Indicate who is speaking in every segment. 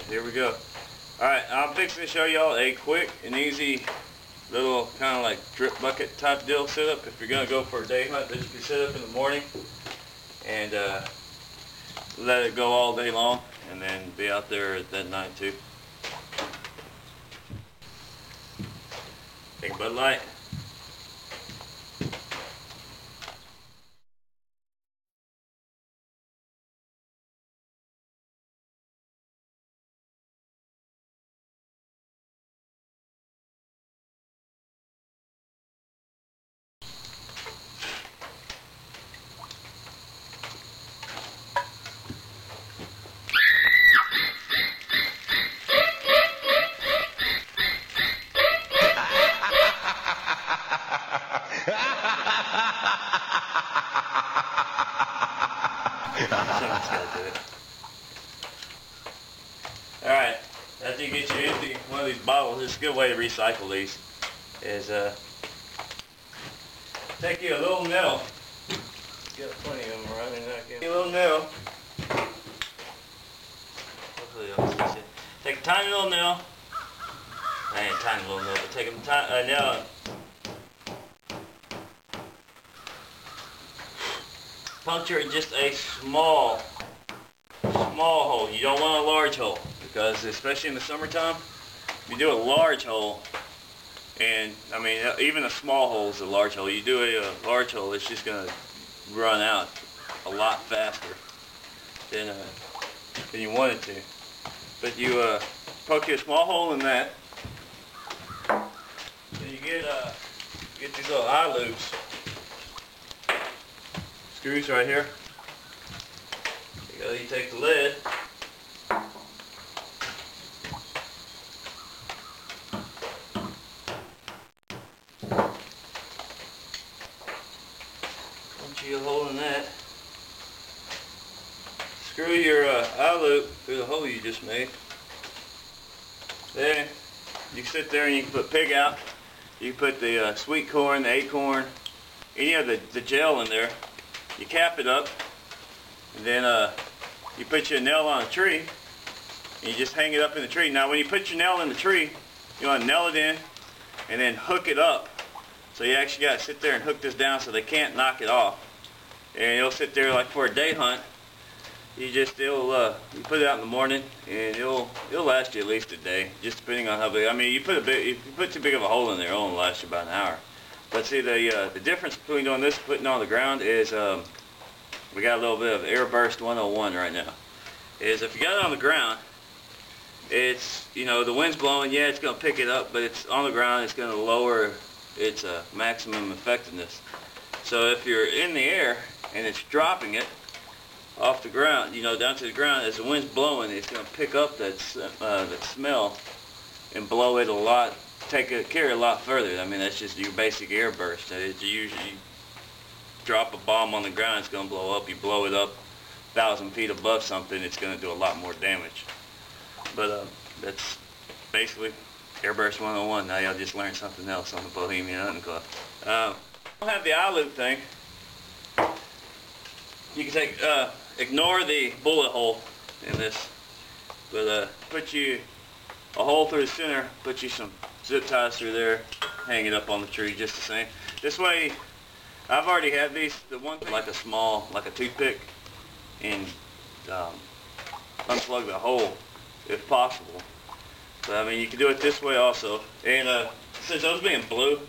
Speaker 1: here we go. Alright, I'm fixing to show y'all a quick and easy little kind of like drip bucket type deal setup if you're going to go for a day hunt that you can set up in the morning and let it go all day long and then be out there at that night too. Take a Bud Light. Someone's got to do it. Alright, after you get your empty one of these bottles, it's a good way to recycle these, is take you a little nail. Got plenty of them running out. A little nail. Hopefully y'all can see it. Take a tiny little nail. I ain't a tiny little nail, but take a nail. Puncture just a small hole. You don't want a large hole because especially in the summertime, if you do a large hole, and I mean even a small hole is a large hole. You do a large hole, it's just gonna run out a lot faster than you want it to. But you poke you a small hole in that, and you get these little eye loops. Screws right here. You take the lid. Punch you a hole in that. Screw your eye loop through the hole you just made. Then you can sit there and you can put pig out. You can put the sweet corn, the acorn, any of the gel in there. You cap it up, and then you put your nail on a tree, and you just hang it up in the tree. Now when you put your nail in the tree, you want to nail it in, and then hook it up. So you actually got to sit there and hook this down so they can't knock it off. And it'll sit there like for a day hunt. You put it out in the morning, and it'll last you at least a day, just depending on how big. I mean, if you put too big of a hole in there, it'll only last you about an hour. But see, the difference between doing this and putting it on the ground is we got a little bit of Airburst 101 right now. Is if you got it on the ground, it's, you know, the wind's blowing, yeah, it's going to pick it up, but it's on the ground, it's going to lower its maximum effectiveness. So if you're in the air and it's dropping it off the ground, you know, down to the ground, as the wind's blowing, it's going to pick up that smell and blow it a lot. Carry a lot further. I mean, that's just your basic air burst. It's usually drop a bomb on the ground, it's going to blow up. You blow it up 1,000 feet above something, it's going to do a lot more damage. But that's basically Airburst 101. Now y'all just learned something else on the Bohemian Hunting Club. I don't have the eye loop thing. You can take ignore the bullet hole in this, but put you a hole through the center, put you some zip ties through there, hang it up on the tree just the same. This way, I've already had these, the one thing, like a toothpick, and unplug the hole if possible. But I mean, you can do it this way also. And since those being blue,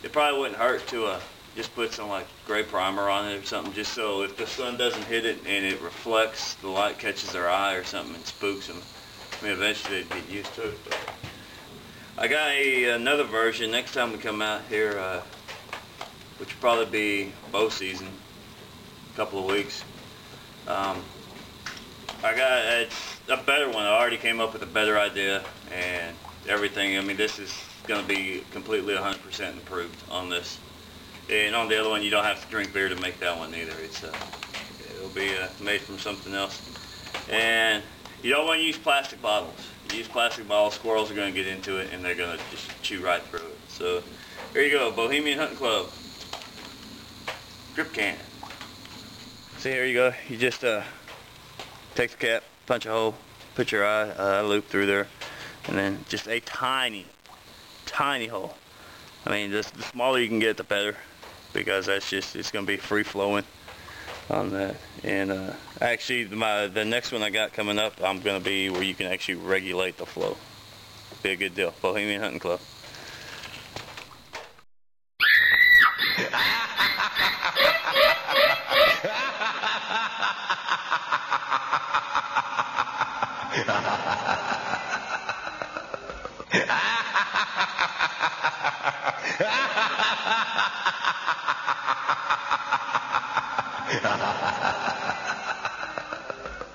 Speaker 1: it probably wouldn't hurt to just put some like gray primer on it or something, just so if the sun doesn't hit it and it reflects, the light catches their eye or something and spooks them. I mean, eventually they'd get used to it. But I got another version next time we come out here, which will probably be bow season, a couple of weeks. It's a better one. I already came up with a better idea and everything. I mean, this is going to be completely 100% improved on this. And on the other one, you don't have to drink beer to make that one either. It'll be made from something else. And you don't want to use plastic bottles. You use plastic bottles, squirrels are going to get into it and they're going to just chew right through it. So here you go, Bohemian Hunting Club drip can. See, here you go. You just take the cap, punch a hole, put your eye loop through there, and then just a tiny hole. I mean, the smaller you can get, the better, because that's just, it's going to be free flowing on that. And actually, the next one I got coming up, I'm going to be where you can actually regulate the flow. Be a good deal. Bohemian Hunting Club.
Speaker 2: Ha ha ha ha!